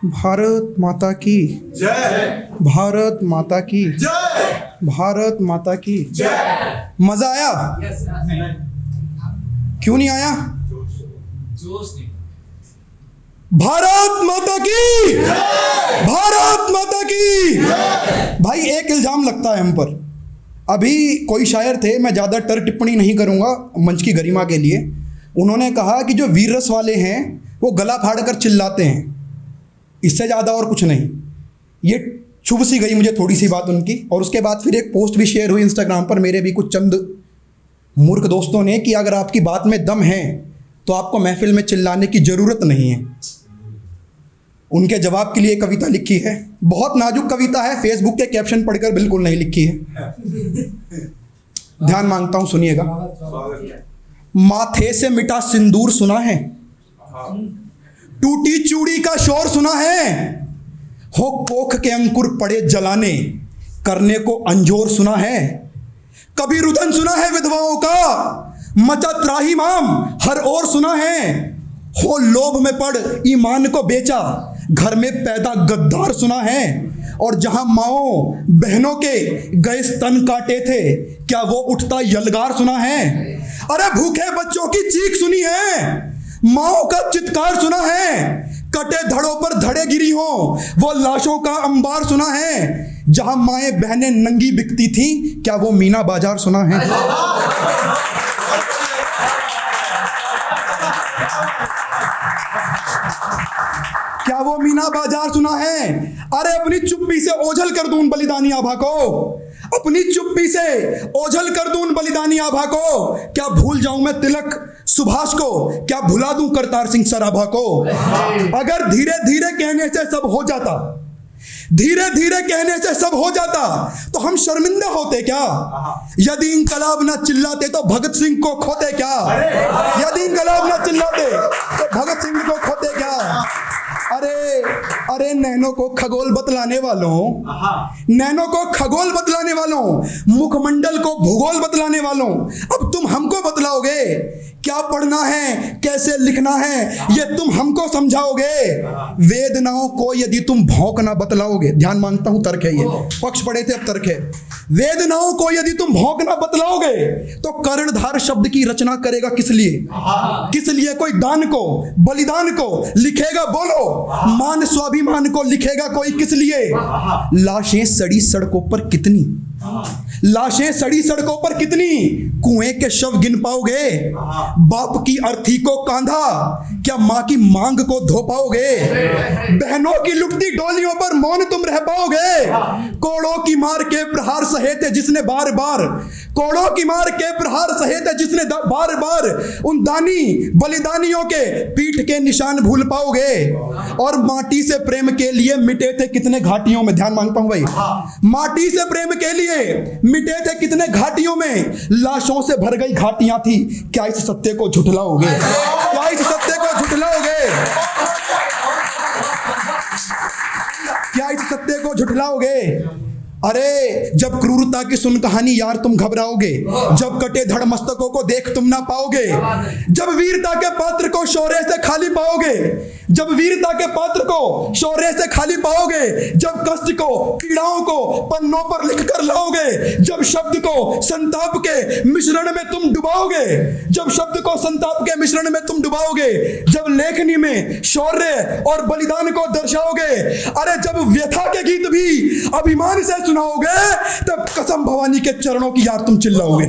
भारत माता की जय। भारत माता की जय। भारत माता की जय। मजा आया? क्यों नहीं आया? जोश नहीं। भारत माता की भारत माता की भाई, एक इल्जाम लगता है हम पर। अभी कोई शायर थे, मैं ज़्यादा टर टिप्पणी नहीं करूंगा मंच की गरिमा के लिए। उन्होंने कहा कि जो वीर रस वाले हैं वो गला फाड़ कर चिल्लाते हैं, इससे ज़्यादा और कुछ नहीं। ये छुभ सी गई मुझे थोड़ी सी बात उनकी। और उसके बाद फिर एक पोस्ट भी शेयर हुई इंस्टाग्राम पर मेरे भी कुछ चंद मूर्ख दोस्तों ने कि अगर आपकी बात में दम है तो आपको महफिल में चिल्लाने की ज़रूरत नहीं है। उनके जवाब के लिए कविता लिखी है, बहुत नाजुक कविता है, फेसबुक के कैप्शन पढ़कर बिल्कुल नहीं लिखी है। ध्यान मांगता हूं, सुनिएगा। माथे से मिटा सिंदूर सुना है, टूटी चूड़ी का शोर सुना है, हो कोख के अंकुर पड़े जलाने, करने को अंजोर सुना है। कभी रुदन सुना है विधवाओं का, मचा त्राहिमाम हर ओर सुना है, हो लोभ में पड़ ईमान को बेचा, घर में पैदा गद्दार सुना है। और जहां माओ बहनों के गए स्तन काटे थे, क्या वो उठता यलगार सुना है। अरे भूखे बच्चों की चीख सुनी है, माओ का चित्कार सुना है, कटे धड़ों पर धड़े गिरी हो, वो लाशों का अंबार सुना है। जहां माएं बहनें नंगी बिकती थी, क्या वो मीना बाजार सुना है। क्या वो मीना बाजार सुना है। अरे अपनी चुप्पी से ओझल कर दूं बलिदानी आभा को, अपनी चुप्पी से ओझल कर दूं बलिदानी आभा को। क्या भूल जाऊं मैं तिलक सुभाष को, क्या भुला दूं करतार सिंह सराभा को। अगर धीरे धीरे कहने से सब हो जाता, धीरे धीरे कहने से सब हो जाता, तो हम शर्मिंदा होते क्या। यदि इंकलाब ना चिल्लाते तो भगत सिंह को खोते क्या। यदि इंकलाब ना चिल्लाते तो भगत सिंह को खोते क्या। अरे नैनो को खगोल बतलाने वालों, नैनो को खगोल बतलाने वालों, मुखमंडल को भूगोल बतलाने वालों, अब तुम हमको बतलाओगे क्या पढ़ना है, कैसे लिखना है, ये तुम हमको समझाओगे। वेदनाओं को यदि तुम भौंकना बतलाओगे, ध्यान मांगता हूं, तर्क है ये, पक्ष पढ़े थे अब तर्क है। वेदनाओं को यदि तुम भौंकना बतलाओगे तो कर्णधार शब्द की रचना करेगा किस लिए, किस लिए। कोई दान को, बलिदान को लिखेगा, बोलो, मान स्वाभिमान को लिखेगा कोई किस लिए। लाशें सड़ी सड़कों पर कितनी, लाशें सड़ी सड़कों पर कितनी, कुएं के शव गिन पाओगे। बाप की अर्थी को कांधा, क्या मां की मांग को धो पाओगे। बहनों की लुटती डोलियों पर मौन तुम रह पाओगे। कोड़ों की मार के प्रहार सहे थे जिसने बार बार, कोड़ों की मार के प्रहार सहे थे जिसने बार बार, उन दानी बलिदानियों के पीठ के निशान भूल पाओगे। और माटी से प्रेम के लिए मिटे थे कितने घाटियों में, ध्यान मांगता हूं भाई, माटी से प्रेम के लिए मिटे थे कितने घाटियों में, लाशों से भर गई घाटियां थी। क्या इस सत्य को झुठलाओगे, क्या इस सत्य को झुठलाओगे, क्या इस सत्य को झुठलाओगे। अरे जब क्रूरता की सुन कहानी यार तुम घबराओगे, जब कटे धड़ मस्तकों को देख तुम ना पाओगे, जब वीरता के पात्र को शौर्य से खाली पाओगे, जब वीरता के पात्र को शौर्य से खाली पाओगे, जब कष्ट को पीड़ाओं को पन्नों पर लिख कर लाओगे, जब शब्द को संताप के मिश्रण में तुम डुबाओगे, जब शब्द को संताप के मिश्रण में तुम डुबाओगे, जब लेखनी में शौर्य और बलिदान को दर्शाओगे, अरे जब व्यथा के गीत भी अभिमान से सुनाओगे, तब कसम भवानी के चरणों की याद तुम चिल्लाओगे।